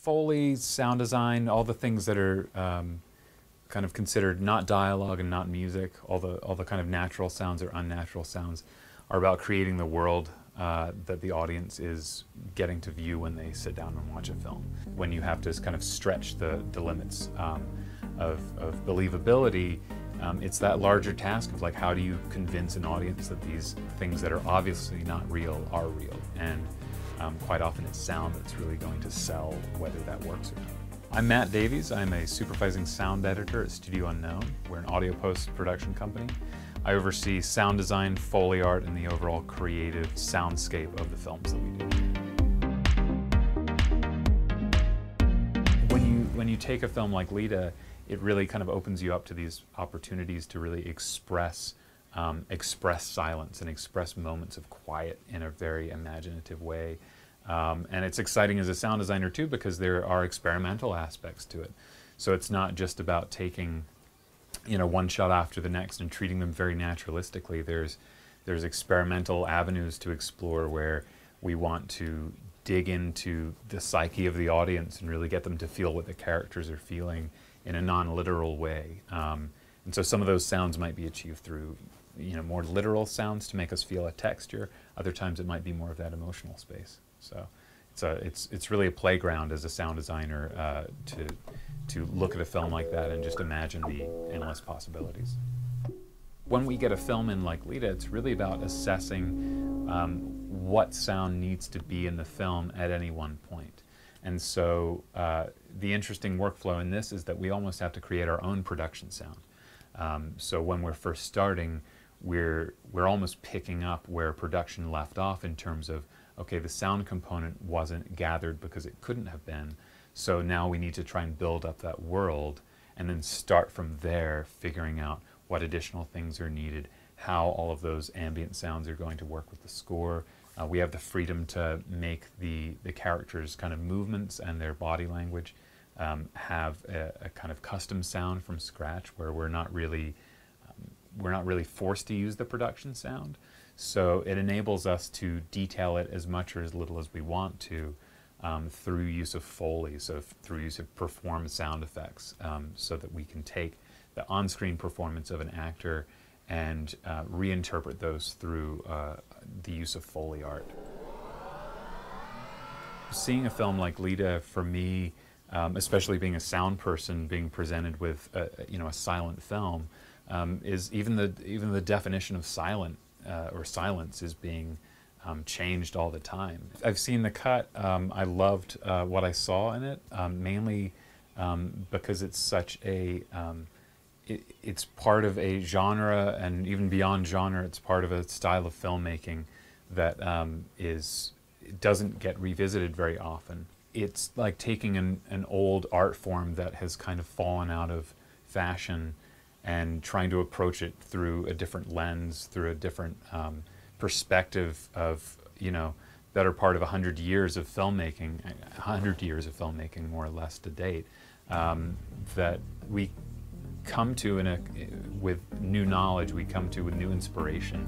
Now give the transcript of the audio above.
Foley, sound design, all the things that are kind of considered not dialogue and not music, all the kind of natural sounds or unnatural sounds, are about creating the world that the audience is getting to view when they sit down and watch a film. When you have to kind of stretch the limits of believability, it's that larger task of like, how do you convince an audience that these things that are obviously not real are real? And quite often it's sound that's really going to sell whether that works or not. I'm Matt Davies. I'm a supervising sound editor at Studio Unknown. We're an audio post-production company. I oversee sound design, Foley art, and the overall creative soundscape of the films that we do. When you take a film like Leda, it really kind of opens you up to these opportunities to really express silence and express moments of quiet in a very imaginative way. And it's exciting as a sound designer too, because there are experimental aspects to it. So it's not just about taking, one shot after the next and treating them very naturalistically. There's experimental avenues to explore where we want to dig into the psyche of the audience and really get them to feel what the characters are feeling in a non-literal way. And so some of those sounds might be achieved through more literal sounds to make us feel a texture. Other times it might be more of that emotional space. So it's really a playground as a sound designer to look at a film like that and just imagine the endless possibilities. When we get a film in like Leda, it's really about assessing what sound needs to be in the film at any one point. And so the interesting workflow in this is that we almost have to create our own production sound. So when we're first starting, we're almost picking up where production left off in terms of, okay, the sound component wasn't gathered because it couldn't have been, so now we need to try and build up that world and then start from there, figuring out what additional things are needed, how all of those ambient sounds are going to work with the score. We have the freedom to make the characters' kind of movements and their body language have a kind of custom sound from scratch, where we're not really forced to use the production sound. So it enables us to detail it as much or as little as we want to through use of Foley, so through use of performed sound effects, so that we can take the on-screen performance of an actor and reinterpret those through the use of Foley art. Seeing a film like Leda, for me, especially being a sound person, being presented with a silent film, is even the definition of silent or silence is being changed all the time. I've seen the cut. I loved what I saw in it, mainly because it's such a it's part of a genre, and even beyond genre, it's part of a style of filmmaking that doesn't get revisited very often. It's like taking an old art form that has kind of fallen out of fashion and trying to approach it through a different lens, through a different perspective of, better part of 100 years of filmmaking, 100 years of filmmaking more or less to date, that we come to with new knowledge, we come to with new inspiration.